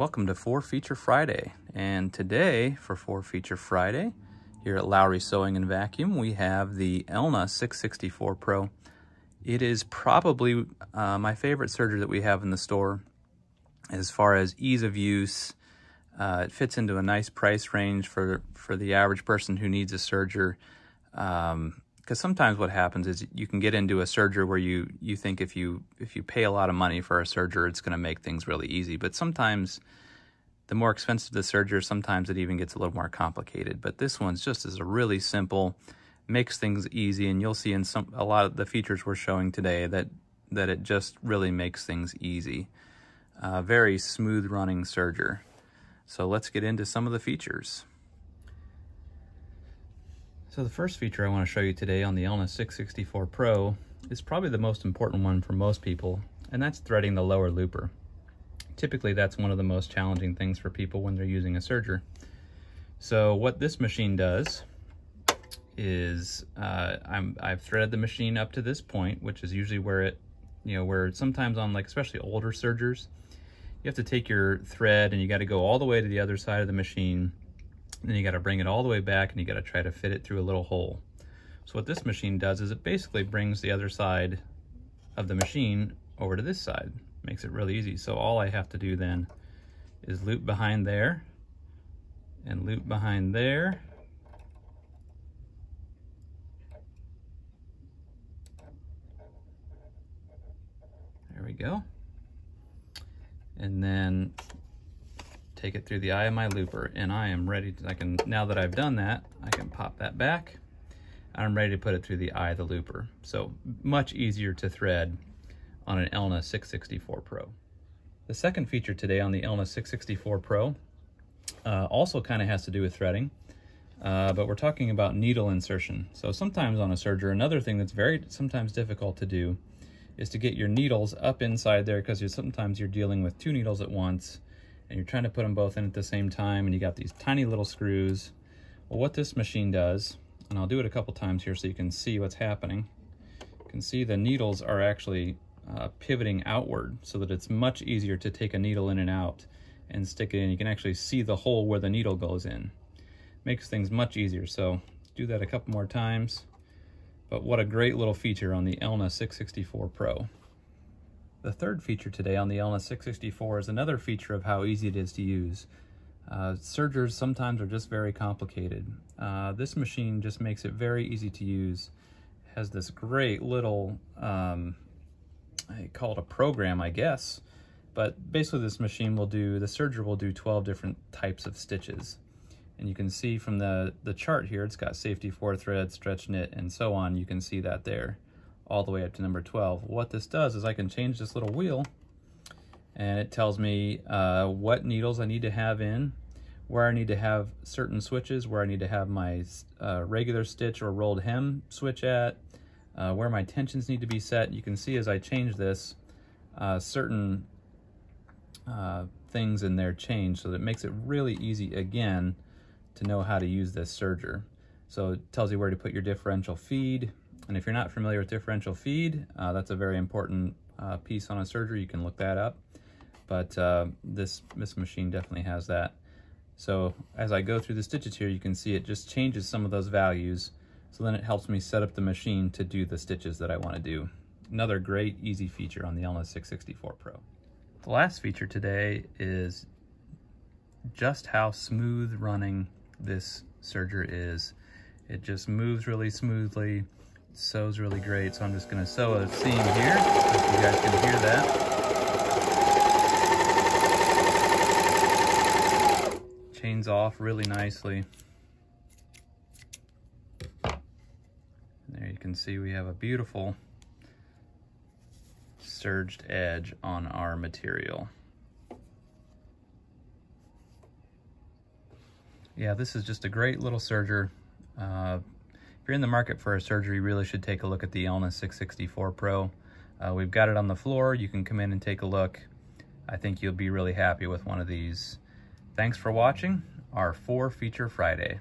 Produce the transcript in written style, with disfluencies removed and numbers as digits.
Welcome to 4 Feature Friday, and today for 4 Feature Friday here at Lowry Sewing and Vacuum we have the Elna 664 Pro. It is probably my favorite serger that we have in the store as far as ease of use. It fits into a nice price range for the average person who needs a serger, because sometimes what happens is you can get into a serger where you think if you pay a lot of money for a serger, it's going to make things really easy. But sometimes the more expensive the serger, sometimes it even gets a little more complicated. But this one's just is a really simple, makes things easy, and you'll see in a lot of the features we're showing today that it just really makes things easy. Very smooth running serger. So let's get into some of the features. So the first feature I want to show you today on the Elna 664 Pro is probably the most important one for most people, and that's threading the lower looper. Typically that's one of the most challenging things for people when they're using a serger. So what this machine does is I've threaded the machine up to this point, which is usually where where sometimes on especially older sergers, you have to take your thread and you got to go all the way to the other side of the machine. Then you got to bring it all the way back and you got to try to fit it through a little hole. So what this machine does is it basically brings the other side of the machine over to this side. Makes it really easy. So all I have to do then is loop behind there and loop behind there. There we go. And then take it through the eye of my looper, and I am ready to, now that I've done that, I can pop that back. I'm ready to put it through the eye of the looper. So much easier to thread on an Elna 664 Pro. The second feature today on the Elna 664 Pro also kind of has to do with threading, but we're talking about needle insertion. So sometimes on a serger, another thing that's sometimes difficult to do is to get your needles up inside there, because sometimes you're dealing with 2 needles at once and you're trying to put them both in at the same time, and you got these tiny little screws. Well, what this machine does, and I'll do it a couple times here so you can see what's happening. You can see the needles are actually pivoting outward, so that it's much easier to take a needle in and out and stick it in. You can actually see the hole where the needle goes in. Makes things much easier, so do that a couple more times. But what a great little feature on the Elna 664 Pro. The third feature today on the Elna 664 is another feature of how easy it is to use. Sergers sometimes are just very complicated. This machine just makes it very easy to use. It has this great little, I call it a program, I guess. But basically this machine the serger will do 12 different types of stitches. And you can see from the chart here, it's got safety 4 thread, stretch knit, and so on. You can see that there, all the way up to number 12. What this does is I can change this little wheel, and it tells me what needles I need to have in, where I need to have certain switches, where I need to have my regular stitch or rolled hem switch at, where my tensions need to be set. You can see as I change this, certain things in there change, so that it makes it really easy, again, to know how to use this serger. So it tells you where to put your differential feed, and if you're not familiar with differential feed, that's a very important piece on a serger. You can look that up, but this machine definitely has that. So as I go through the stitches here, you can see it just changes some of those values, so then it helps me set up the machine to do the stitches that I want to do. Another great easy feature on the Elna 664 Pro. The last feature today is just how smooth running this serger is. It just moves really smoothly, sews really great. So I'm just going to sew a seam here so you guys can hear that. Chains off really nicely. And there you can see we have a beautiful serged edge on our material. Yeah, this is just a great little serger. If you're in the market for a serger, you really should take a look at the Elna 664 Pro. We've got it on the floor. You can come in and take a look. I think you'll be really happy with one of these. Thanks for watching our 4 Feature Friday.